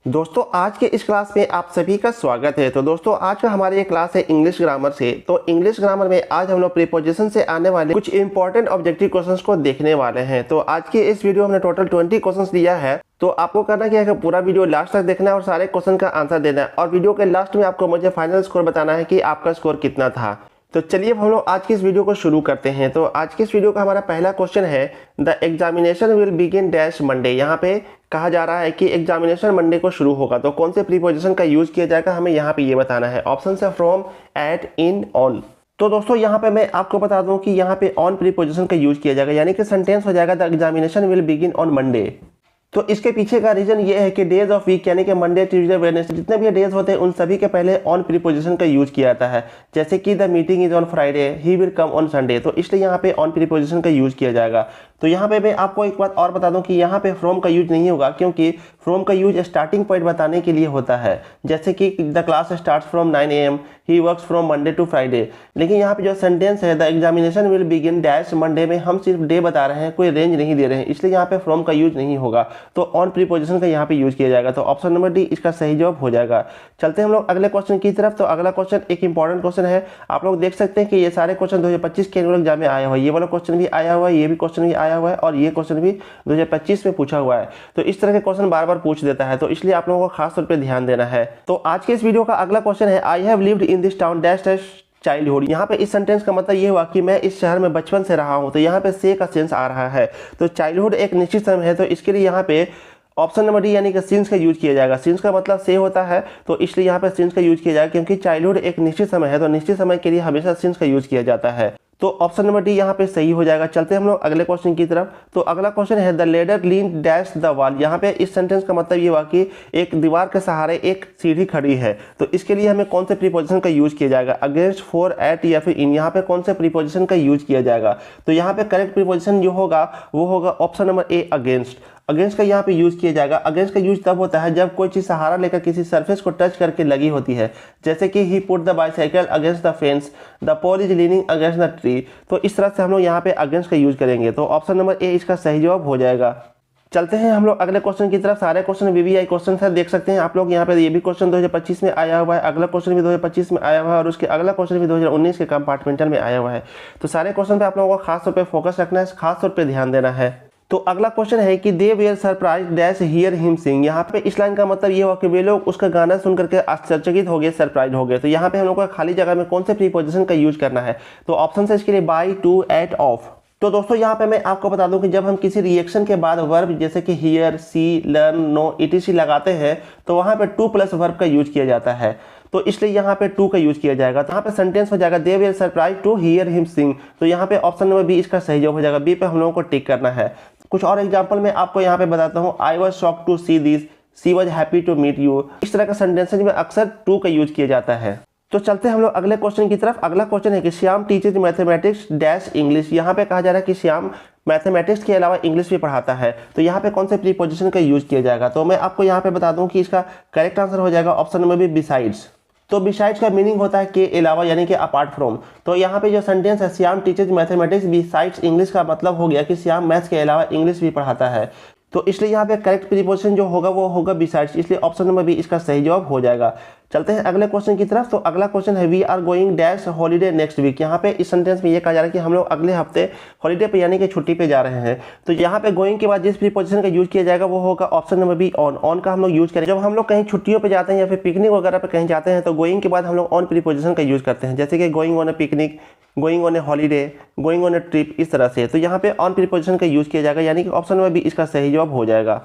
दोस्तों आज के इस क्लास में आप सभी का स्वागत है। तो दोस्तों आज का हमारी ये क्लास है इंग्लिश ग्रामर से। तो इंग्लिश ग्रामर में आज हम लोग प्रीपोजिशन से आने वाले कुछ इंपॉर्टेंट ऑब्जेक्टिव क्वेश्चंस को देखने वाले हैं। तो आज के इस वीडियो में हमने टोटल 20 क्वेश्चंस लिया है। तो आपको करना क्या है कि पूरा वीडियो लास्ट तक देखना है और सारे क्वेश्चन का आंसर देना है और वीडियो के लास्ट में आपको मुझे फाइनल स्कोर बताना है कि आपका स्कोर कितना था। तो चलिए हम लोग आज की इस वीडियो को शुरू करते हैं। तो आज की इस वीडियो का हमारा पहला क्वेश्चन है the examination will begin dash Monday. यहाँ पे कहा जा रहा है कि एग्जामिनेशन मंडे को शुरू होगा, तो कौन से प्रीपोजिशन का यूज किया जाएगा हमें यहाँ पे ये बताना है। ऑप्शन है फ्रॉम, एट, इन, ऑन। तो दोस्तों यहाँ पे मैं आपको बता दूं कि यहाँ पे ऑन प्रीपोजिशन का यूज किया जाएगा, यानी कि सेंटेंस हो जाएगा the examination will begin on Monday. तो इसके पीछे का रीजन ये है कि डेज ऑफ वीक यानी कि मंडे, ट्यूसडे, वेडनेसडे जितने भी डेज होते हैं उन सभी के पहले ऑन प्रीपोजिशन का यूज किया जाता है। जैसे कि the meeting is on Friday, he will come on Sunday, तो इसलिए यहाँ पे ऑन प्रीपोजिशन का यूज किया जाएगा। तो यहाँ पे मैं आपको एक बात और बता दूं कि यहाँ पे फ्रॉम का यूज नहीं होगा, क्योंकि फ्रॉम का यूज स्टार्टिंग पॉइंट बताने के लिए होता है। जैसे कि the class starts from 9 AM, he works from Monday to Friday. लेकिन यहाँ पे जो सेंटेंस है the examination will begin dash Monday में हम सिर्फ डे बता रहे हैं, कोई रेंज नहीं दे रहे हैं, इसलिए यहाँ पे फ्रॉम का यूज नहीं होगा। तो ऑन प्रीपोजिशन का यहाँ पे यूज किया जाएगा। तो ऑप्शन नंबर डी इसका सही जवाब हो जाएगा। चलते हैं हम लोग अगले क्वेश्चन की तरफ। तो अगला क्वेश्चन एक इंपॉर्टेंट क्वेश्चन है। आप लोग देख सकते हैं कि ये सारे क्वेश्चन 2025 के एनुअल एग्जाम में आया हुआ है। ये वाला क्वेश्चन भी आया हुआ है, ये भी क्वेश्चन भी आया हुआ है और ये क्वेश्चन भी 2025 में पूछा हुआ है। तो इस तरह के क्वेश्चन बार बार पूछ देता है, तो इसलिए आप लोगों को खास तौर पर ध्यान देना है। तो आज के इस वीडियो का अगला क्वेश्चन है I have lived in this town dash dash childhood. यहाँ पे इस सेंटेंस का मतलब ये हुआ कि मैं इस शहर में बचपन से रहा हूँ। तो यहाँ पे से का सेंस आ रहा है। तो चाइल्डहुड एक निश्चित समय है, तो इसके लिए यहाँ पे ऑप्शन नंबर डी यानी कि सिंस का यूज किया जाएगा। सिंस का मतलब से होता है, तो इसलिए यहाँ पे सिंस का यूज किया जाएगा, क्योंकि चाइल्डहुड एक निश्चित समय है, तो निश्चित समय के लिए हमेशा सिंस का यूज किया जाता है। तो ऑप्शन नंबर डी यहाँ पे सही हो जाएगा। चलते हैं हम लोग अगले क्वेश्चन की तरफ। तो अगला क्वेश्चन है the ladder lean dash the wall. यहाँ पे इस सेंटेंस का मतलब ये हुआ कि एक दीवार के सहारे एक सीढ़ी खड़ी है। तो इसके लिए हमें कौन से प्रीपोजिशन का यूज किया जाएगा, अगेंस्ट, फॉर, एट या फिर इन। यहाँ पे कौन से प्रीपोजिशन का यूज किया जाएगा। तो यहाँ पे करेक्ट प्रीपोजिशन जो होगा वो होगा option number A, against. Against का यहाँ पे यूज किया जाएगा। अगेंस्ट का यूज तब होता है जब कोई चीज सहारा लेकर किसी सरफेस को टच करके लगी होती है। जैसे कि he put the bicycle against the fence, the pole is leaning against the tree. तो इस तरह से हम लोग यहाँ पे अगेंस्ट का यूज करेंगे। तो ऑप्शन नंबर ए इसका सही जवाब हो जाएगा। चलते हैं हम लोग अगले क्वेश्चन की तरफ। सारे क्वेश्चन वीवीआई क्वेश्चन है, देख सकते हैं आप लोग यहाँ पे। ये भी क्वेश्चन 2025 में आया हुआ है, अगला क्वेश्चन भी 2025 में आया हुआ है और उसके अगला क्वेश्चन भी 2019 के कंपार्टमेंटल में आया हुआ है। तो सारे क्वेश्चन पे आप लोगों को खास तौर पर फोकस रखना है, खास तौर पर ध्यान देना है। तो अगला क्वेश्चन है कि they were surprise dash hear him sing. यहाँ पे इस लाइन का मतलब ये हुआ कि वे लोग उसका गाना सुन करके आश्चर्यचकित हो गए, सरप्राइज हो गए। तो यहाँ पे हम लोग को खाली जगह में कौन से प्रीपोजिशन का यूज करना है। तो ऑप्शन है इसके लिए बाई, टू, एट, ऑफ। तो दोस्तों यहाँ पे मैं आपको बता दूं कि जब हम किसी रिएक्शन के बाद वर्ब जैसे कि hear, see, learn, know, etc लगाते हैं तो वहाँ पे टू प्लस वर्ब का यूज किया जाता है। तो इसलिए यहाँ पे टू का यूज किया जाएगा। तो यहाँ पे सेंटेंस हो जाएगा they were surprise to hear him sing. तो यहाँ पे ऑप्शन नंबर बी इसका सही जवाब हो जाएगा। बी पे हम लोगों को टिक करना है। कुछ और एग्जांपल मैं आपको यहाँ पे बताता हूँ। I was shocked to see this, she was happy to meet you. इस तरह का सेंटेंसेज में अक्सर टू का यूज किया जाता है। तो चलते हैं हम लोग अगले क्वेश्चन की तरफ। अगला क्वेश्चन है कि Shyam teachers mathematics dash English. यहाँ पे कहा जा रहा है कि श्याम मैथमेटिक्स के अलावा इंग्लिश भी पढ़ाता है। तो यहाँ पे कौन से प्रीपोजिशन का यूज किया जाएगा। तो मैं आपको यहाँ पे बता दूं कि इसका करेक्ट आंसर हो जाएगा ऑप्शन नंबर बी, बिसाइड्स। तो बिसाइड्स का मीनिंग होता है के अलावा, यानी कि अपार्ट फ्रॉम। तो यहाँ पे जो सेंटेंस है Shyam teachers mathematics besides English का मतलब हो गया कि श्याम मैथ्स के अलावा इंग्लिश भी पढ़ाता है। तो इसलिए यहाँ पे करेक्ट प्रीपोजिशन जो होगा वो होगा बिसाइड्स, इसलिए ऑप्शन नंबर बी इसका सही जवाब हो जाएगा। चलते हैं अगले क्वेश्चन की तरफ। तो अगला क्वेश्चन है we are going dash holiday next week. यहाँ पे इस सेंटेंस में ये कहा जा रहा है कि हम लोग अगले हफ्ते हॉलीडे पे यानी कि छुट्टी पे जा रहे हैं। तो यहाँ पे गोइंग के बाद जिस प्रीपोजिशन का यूज किया जाएगा वो होगा option number B, on. On का हम लोग यूज करें जब हम लोग कहीं छुट्टियों पे जाते हैं या फिर पिकनिक वगैरह पे कहीं जाते हैं, तो गोइंग के बाद हम लोग ऑन प्रीपोजिशन का यूज करते हैं। जैसे कि going on A picnic, going on A holiday, going on A trip, इस तरह से। तो यहाँ पे ऑन प्रीपोजिशन का यूज किया जाएगा, यानी कि ऑप्शन नंबर बी इसका सही जवाब हो जाएगा।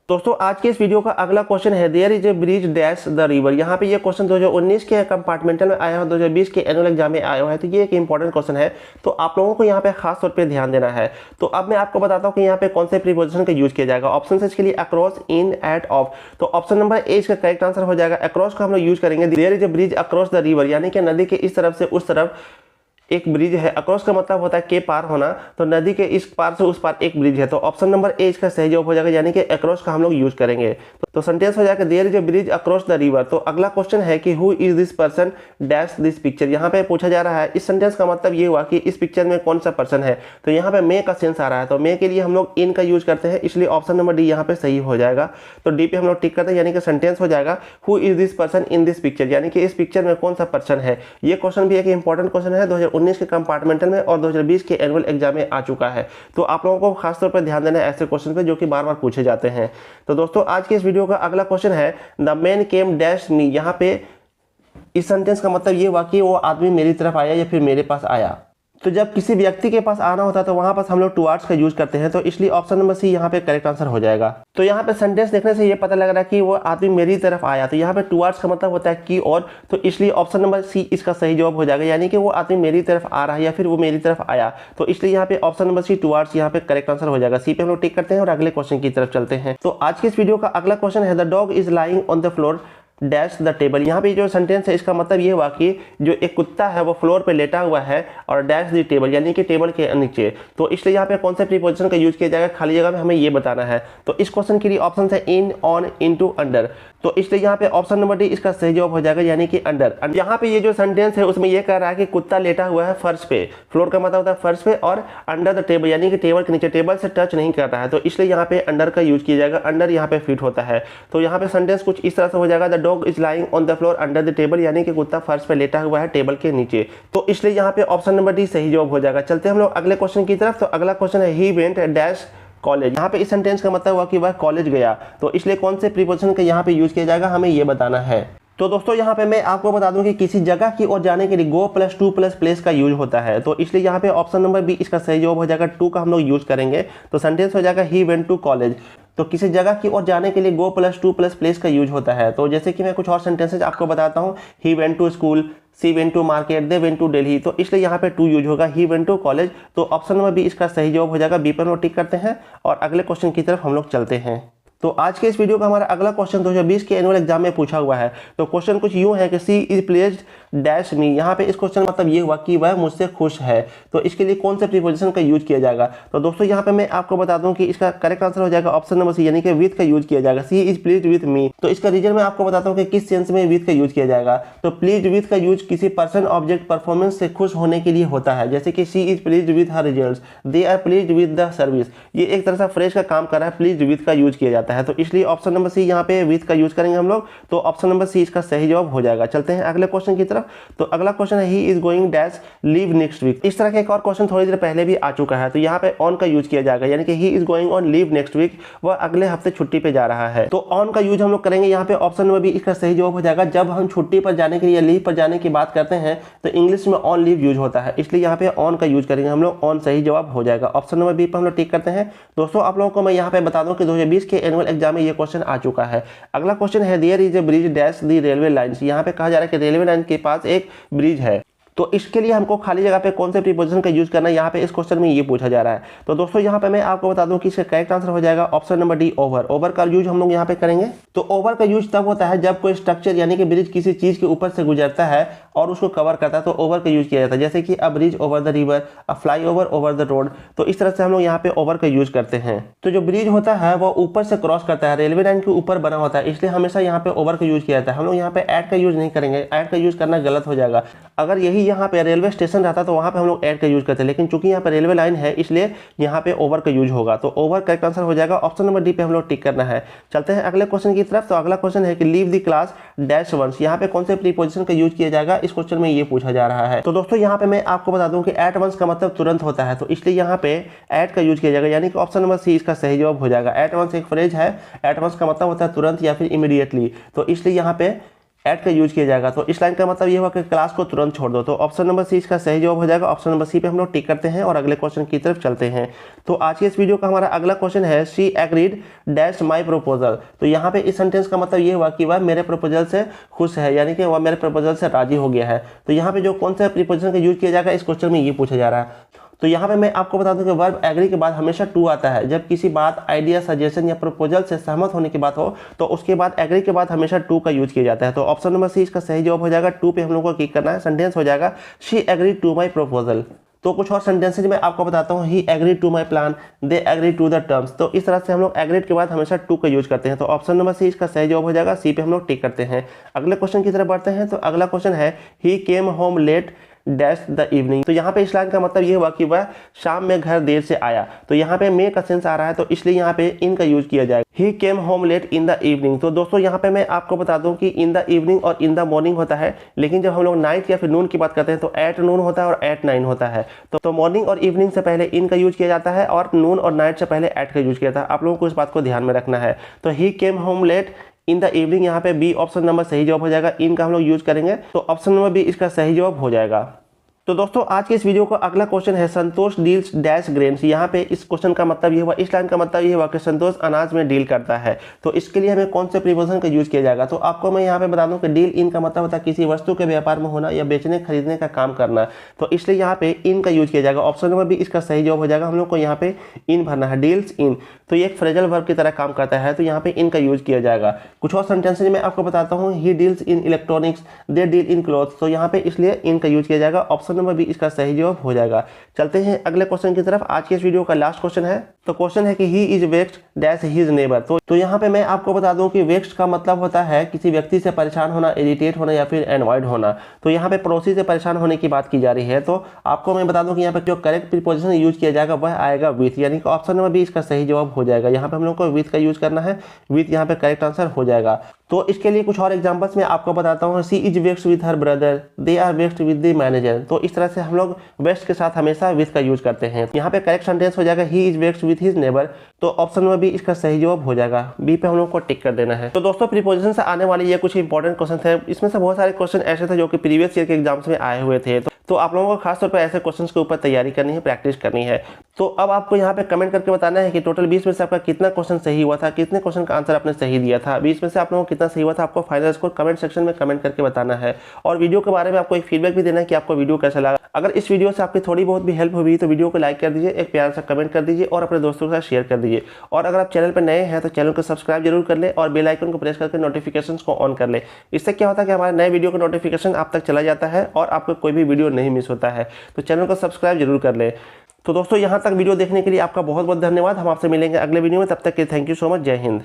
दोस्तों आज के इस वीडियो का अगला क्वेश्चन है there is a bridge dash the river. यहाँ पे ये क्वेश्चन 2019 के कंपार्टमेंटल में आया हुआ, 2020 के एनुअल एग्जाम में आया हुआ है। तो ये एक इंपॉर्टेंट क्वेश्चन है, तो आप लोगों को यहाँ पे खास तौर पे ध्यान देना है। तो अब मैं आपको बताता हूँ कि यहाँ पे कौन से प्रीपोजिशन का यूज किया जाएगा। ऑप्शन है इसके लिए अक्रॉस, इन, एट, ऑफ। तो ऑप्शन नंबर ए इसका करेक्ट आंसर हो जाएगा। अक्रॉस का हम लोग यूज करेंगे there is a bridge across the river, यानी कि नदी के इस तरफ से उस तरफ एक ब्रिज है। अक्रॉस का मतलब होता है के पार होना, तो नदी के इस पार से उस पार एक ब्रिज है। तो ऑप्शन नंबर ए इसका सही जवाब हो जाएगा, यानी कि अक्रॉस का हम लोग यूज करेंगे। तो सेंटेंस हो जाएगा there is a bridge across the river. तो अगला क्वेश्चन है कि who is this person dash this picture. यहाँ पे पूछा जा रहा है, इस सेंटेंस का मतलब ये हुआ कि इस पिक्चर में कौन सा पर्सन है। तो यहाँ पे मे का सेंस आ रहा है, तो मे के लिए हम लोग इन का यूज करते हैं, इसलिए ऑप्शन नंबर डी यहाँ पे सही हो जाएगा। तो डी पे हम लोग टिक करते हैं, यानी कि सेंटेंस हो जाएगा who is this person in this picture, यानी कि इस पिक्चर में कौन सा पर्सन है। ये क्वेश्चन भी एक इंपॉर्टेंट क्वेश्चन है, 2019 के कंपार्टमेंटल में और 2020 के एनुअल एग्जाम में आ चुका है। तो आप लोगों को खासतौर पर ध्यान देना है ऐसे क्वेश्चन पे जो कि बार बार पूछे जाते हैं। तो दोस्तों आज के इस वीडियो का अगला क्वेश्चन है द मैन केम डैश मी। यहाँ पे इस सेंटेंस का मतलब ये हुआ कि वो आदमी मेरी तरफ आया या फिर मेरे पास आया। तो जब किसी व्यक्ति के पास आना होता है तो वहां पास हम लोग टुवर्ड्स का यूज करते हैं, तो इसलिए ऑप्शन नंबर सी यहाँ पे करेक्ट आंसर हो जाएगा। तो यहाँ पे सेंटेंस देखने से ये पता लग रहा है कि वो आदमी मेरी तरफ आया, तो यहाँ पे टुवर्ड्स का मतलब होता है की ओर, तो इसलिए ऑप्शन नंबर सी इसका सही जवाब हो जाएगा, यानी कि वो आदमी मेरी तरफ आ रहा है या फिर वो मेरी तरफ आया। तो इसलिए यहाँ पे ऑप्शन नंबर सी टुवर्ड्स यहाँ पे करेक्ट आंसर हो जाएगा। सी पे हम लोग टिक करते हैं और अगले क्वेश्चन की तरफ चलते हैं। तो आज के इस वीडियो का अगला क्वेश्चन है the dog is lying on the floor dash the table. यहाँ पे जो सेंटेंस है इसका मतलब ये हुआ कि जो एक कुत्ता है वो फ्लोर पे लेटा हुआ है और डैश द टेबल, यानी कि टेबल के नीचे। तो इसलिए यहाँ पे कौन से प्रीपोजिशन का यूज किया जाएगा, खाली जगह में हमें ये बताना है। तो इस क्वेश्चन के लिए ऑप्शन है इन, ऑन, इनटू, अंडर। तो इसलिए यहाँ पे ऑप्शन नंबर डी इसका सही जवाब हो जाएगा, यानी कि अंडर। यहाँ पे ये जो सेंटेंस है उसमें ये कह रहा है कि कुत्ता लेटा हुआ है फर्श पे, फ्लोर का मतलब होता है फर्श पे, और अंडर द टेबल यानी कि टेबल के नीचे, टेबल से टच नहीं कर रहा है। तो इसलिए यहाँ पे अंडर का यूज किया जाएगा, अंडर यहाँ पे फिट होता है। तो यहाँ पे सेंटेंस कुछ इस तरह से हो जाएगा the dog is lying on the floor under the table, यानी कि कुत्ता फर्श पे लेटा हुआ है टेबल के नीचे। तो इसलिए यहाँ पे ऑप्शन नंबर डी सही जवाब हो जाएगा। चलते हैं हम लोग अगले क्वेश्चन की तरफ। तो अगला क्वेश्चन है ही वेंट डैश कॉलेज। यहाँ पे इस सेंटेंस का मतलब हुआ कि वह कॉलेज गया, तो इसलिए कौन से प्रीपोजिशन का यहाँ पे यूज किया जाएगा हमें ये बताना है। तो दोस्तों यहाँ पे मैं आपको बता दूं कि किसी जगह की ओर जाने के लिए गो प्लस टू प्लस प्लेस का यूज होता है, तो इसलिए यहाँ पे ऑप्शन नंबर बी इसका सही जवाब हो जाएगा। टू का हम लोग यूज करेंगे, तो सेंटेंस हो जाएगा ही वेंट टू कॉलेज। तो किसी जगह की ओर जाने के लिए गो प्लस टू प्लस प्लेस का यूज होता है। तो जैसे कि मैं कुछ और सेंटेंसेज आपको बताता हूँ, he went to school, she went to market, they went to Delhi. तो इसलिए यहाँ पे टू यूज होगा, ही वेंट टू कॉलेज। तो ऑप्शन नंबर बी इसका सही जवाब हो जाएगा। बी पर हम लोग टिक करते हैं और अगले क्वेश्चन की तरफ हम लोग चलते हैं। तो आज के इस वीडियो का हमारा अगला क्वेश्चन 2020 के एनुअल एग्जाम में पूछा हुआ है। तो क्वेश्चन कुछ यूं है कि सी इज प्लेज्ड डैश मी। यहाँ पे इस क्वेश्चन मतलब ये हुआ कि वह मुझसे खुश है, तो इसके लिए कौन से प्रीपोजिशन का यूज किया जाएगा। तो दोस्तों यहाँ पे मैं आपको बता दूं कि इसका करेक्ट आंसर हो जाएगा ऑप्शन नंबर सी, यानी कि विथ का यूज किया जाएगा। सी इज प्लीज्ड विथ मी। तो इसका रीजन मैं आपको बताता हूँ कि किस सेंस में विथ का यूज किया जाएगा। तो प्लीज्ड विथ का यूज किसी पर्सन ऑब्जेक्ट परफॉर्मेंस से खुश होने के लिए होता है, जैसे कि she is pleased with her results, they are pleased with the service. ये एक तरह से फ्रेज का काम कर रहा है, प्लीज्ड विथ का यूज किया जाता है। तो इसलिए ऑप्शन नंबर सी यहाँ पे विथ का यूज करेंगे हम लोग। तो ऑप्शन नंबर सी इसका सही जवाब हो जाएगा। चलते हैं अगले क्वेश्चन की तरफ। तो अगला क्वेश्चन है he is going dash leave next week. इस तरह का एक और क्वेश्चन थोड़ी देर पहले भी आ चुका है, तो यहाँ पे ऑन का यूज किया जाएगा, यानी कि he is going on leave next week, वह अगले हफ्ते छुट्टी पे जा रहा है। तो ऑन का यूज हम लोग करेंगे यहाँ पे, ऑप्शन नंबर बी इसका सही जवाब हो जाएगा। जब हम छुट्टी पर जाने के लिए, लीव पर जाने की बात करते हैं तो इंग्लिश में ऑन लीव यूज होता है, इसलिए यहाँ पे ऑन का यूज करेंगे हम लोग। ऑन सही जवाब हो जाएगा। ऑप्शन नंबर बी पर हम लोग टिक करते हैं। दोस्तों आप लोगों को मैं यहाँ पे बता दूं कि 2020 के एनुअल एग्जाम में ये क्वेश्चन आ चुका है। अगला क्वेश्चन है there is a bridge dash the railway lines. यहाँ पे कहा जा रहा है कि रेलवे लाइन के पास एक ब्रिज है, तो इसके लिए हमको खाली जगह पे कौन से प्रीपोजिशन का यूज करना है, यहाँ पे इस क्वेश्चन में ये पूछा जा रहा है। तो दोस्तों यहाँ पे मैं आपको बता दूं कि इसका करेक्ट आंसर हो जाएगा option number D over. Over का यूज हम लोग यहाँ पे करेंगे। तो ओवर का यूज तब होता है जब कोई स्ट्रक्चर यानी कि ब्रिज किसी चीज के ऊपर से गुजरता है और उसको कवर करता है, तो ओवर का यूज किया जाता है। जैसे कि अ bridge over the river, a fly over over the road. तो इस तरह से हम लोग यहाँ पे ओवर का यूज करते हैं। तो जो ब्रिज होता है वो ऊपर से क्रॉस करता है, रेलवे लाइन के ऊपर बना होता है, इसलिए हमेशा यहाँ पे ओवर का यूज किया जाता है। हम लोग यहाँ पे एट का यूज नहीं करेंगे, एट का यूज करना गलत हो जाएगा। अगर यही यहाँ पे रेलवे स्टेशन रहता तो वहाँ पे हम लोग एट का यूज करते हैं, लेकिन चूंकि यहाँ पे रेलवे लाइन है इसलिए यहाँ पे ओवर का यूज होगा। तो ओवर करेक्ट आंसर हो जाएगा। ऑप्शन नंबर डी पे हम लोग टिक करना है। चलते हैं अगले क्वेश्चन की तरफ। तो अगला क्वेश्चन है कि leave the class dash once. यहाँ पे कौन से प्रीपोजिशन का यूज किया जाएगा, इस क्वेश्चन में ये पूछा जा रहा है। तो दोस्तों यहाँ पे मैं आपको बता दूं कि एट वंस का मतलब तुरंत होता है, तो इसलिए यहाँ पे एट का यूज किया जाएगा, यानी कि ऑप्शन नंबर सी इसका सही जवाब हो जाएगा। एट वंस एक फ्रेज है, एट वंस का मतलब होता है तुरंत या फिर इमीडिएटली, तो इसलिए यहाँ पे एट का यूज किया जाएगा। तो इस लाइन का मतलब ये हुआ कि क्लास को तुरंत छोड़ दो। तो ऑप्शन नंबर सी इसका सही जवाब हो जाएगा। ऑप्शन नंबर सी पे हम लोग टिक करते हैं और अगले क्वेश्चन की तरफ चलते हैं। तो आज के इस वीडियो का हमारा अगला क्वेश्चन है she agreed dash my proposal. तो यहाँ पे इस सेंटेंस का मतलब ये हुआ कि वह मेरे प्रपोजल से खुश है, यानी कि वह मेरे प्रपोजल से राजी हो गया है। तो यहाँ पे जो कौन सा प्रीपोजिशन का यूज किया जाएगा इस क्वेश्चन में ये पूछा जा रहा है। तो यहाँ पे मैं आपको बता दूं कि वर्ब एग्री के बाद हमेशा टू आता है। जब किसी बात, आइडिया, सजेशन या प्रपोजल से सहमत होने की बात हो तो उसके बाद एग्री के बाद हमेशा टू का यूज किया जाता है। तो ऑप्शन नंबर सी इसका सही जवाब हो जाएगा। टू पे हम लोग को क्लिक करना है। सेंटेंस हो जाएगा she agree to my proposal. तो कुछ और सेंटेंसेज में आपको बताता हूँ। He agree to my plan, they agree to the terms. तो इस तरह से हम लोग एग्रीड के बाद हमेशा टू का यूज करते हैं। तो ऑप्शन नंबर सी इसका सही जवाब हो जाएगा। सी पे हम लोग टिक करते हैं। अगले क्वेश्चन की तरफ बढ़ते हैं। तो अगला क्वेश्चन है he came home late dash the evening. तो यहाँ पे इस लाइन का मतलब ये हुआ कि वह शाम में घर देर से आया। तो यहाँ पे मे का सेंस आ रहा है, तो इसलिए यहाँ पे इन का यूज किया जाएगा। He came home late in the evening. तो दोस्तों यहाँ पे मैं आपको बता दूं कि इन द इवनिंग और इन द मॉर्निंग होता है, लेकिन जब हम लोग नाइट या फिर नून की बात करते हैं तो एट नून होता है और एट नाइन होता है। तो मॉर्निंग और इवनिंग से पहले इन का यूज किया जाता है और नून और नाइट से पहले एट का यूज किया जाता है। आप लोगों को इस बात को ध्यान में रखना है। तो he came home late in the evening, यहाँ पे बी ऑप्शन नंबर सही जवाब हो जाएगा। इन का हम लोग यूज करेंगे, तो ऑप्शन नंबर बी इसका सही जवाब हो जाएगा। तो दोस्तों आज के इस वीडियो का अगला क्वेश्चन है संतोष डील्स डैश ग्रेन्स। यहाँ पे इस क्वेश्चन का मतलब ये हुआ, इस लाइन का मतलब ये हुआ कि संतोष अनाज में डील करता है। तो इसके लिए हमें कौन से प्रीपोजिशन का यूज किया जाएगा। तो आपको मैं यहाँ पे बता दूं कि डील इन का मतलब होता है किसी वस्तु के व्यापार में होना या बेचने खरीदने का काम करना। तो इसलिए यहाँ पे इन का यूज किया जाएगा। ऑप्शन नंबर बी इसका सही जवाब हो जाएगा। हम लोग को यहाँ पे इन भरना है, डील्स इन। तो ये एक फ्रेजल वर्ब की तरह काम करता है, तो यहाँ पे इन का यूज किया जाएगा। कुछ और सेंटेंसेज में आपको बताता हूँ। He deals in electronics, they deal in clothes. तो यहाँ पे इसलिए इन का यूज किया जाएगा। ऑप्शन नंबर बी इसका सही जवाब हो जाएगा। चलते हैं अगले क्वेश्चन की तरफ। आज के इस वीडियो का लास्ट क्वेश्चन है। तो क्वेश्चन है कि he is vexed dash his neighbour. तो यहाँ पे मैं आपको बता दूं कि वेक्स्ड का मतलब होता है किसी व्यक्ति से परेशान होना, इरिटेट होना या फिर एनॉयड होना। तो यहाँ पे पड़ोसी से परेशान होने की बात की जा रही है। तो आपको मैं बता दूं कि यहाँ पे जो करेक्ट प्रीपोजिशन यूज किया जाएगा वह आएगा विथ, यानी कि ऑप्शन नंबर बी इसका सही जवाब हो जाएगा। यहाँ पे हम लोग को विथ का यूज करना है। विथ यहाँ पे करेक्ट आंसर हो जाएगा। तो इसके लिए कुछ और एग्जांपल्स मैं आपको बताता हूँ। She is vexed with her brother, they are vexed with the manager. तो इस तरह से हम लोग वेक्स्ड के साथ हमेशा विथ का यूज करते हैं। यहाँ पे करेक्ट सेंटेंस हो जाएगा he is vexed with his neighbour. तो ऑप्शन नंबर बी इसका सही जवाब हो जाएगा। बी पे हम लोग को टिक कर देना है। तो दोस्तों प्रीपोजिशन से आने वाले ये कुछ इंपॉर्टेंट क्वेश्चन थे। इसमें से बहुत सारे क्वेश्चन ऐसे थे जो कि प्रीवियस ईयर के एग्जाम्स में आए हुए थे। तो आप लोगों को खासतौर पर ऐसे क्वेश्चंस के ऊपर तैयारी करनी है, प्रैक्टिस करनी है। तो अब आपको यहाँ पे कमेंट करके बताना है कि टोटल 20 में से आपका कितना क्वेश्चन सही हुआ था, कितने क्वेश्चन का आंसर आपने सही दिया था। 20 में से आप लोगों को कितना सही हुआ था, आपको फाइनल स्कोर कमेंट सेक्शन में कमेंट करके बताना है। और वीडियो के बारे में आपको एक फीडबैक भी देना है कि आपको वीडियो कैसा लगा। अगर इस वीडियो से आपकी थोड़ी बहुत भी हेल्प हुई तो वीडियो को लाइक कर दीजिए, एक प्यार सा कमेंट कर दीजिए और अपने दोस्तों के साथ शेयर कर दीजिए। और अगर आप चैनल पर नए हैं तो चैनल को सब्सक्राइब जरूर कर ले और बेल आइकन को प्रेस करके नोटिफिकेशन को ऑन कर ले। इससे क्या होता है कि हमारे नए वीडियो का नोटिफिकेशन आप तक चला जाता है और आपको कोई भी वीडियो नहीं मिस होता है। तो चैनल को सब्सक्राइब जरूर कर ले। तो दोस्तों यहाँ तक वीडियो देखने के लिए आपका बहुत बहुत धन्यवाद। हम आपसे मिलेंगे अगले वीडियो में, तब तक के थैंक यू सो मच। जय हिंद।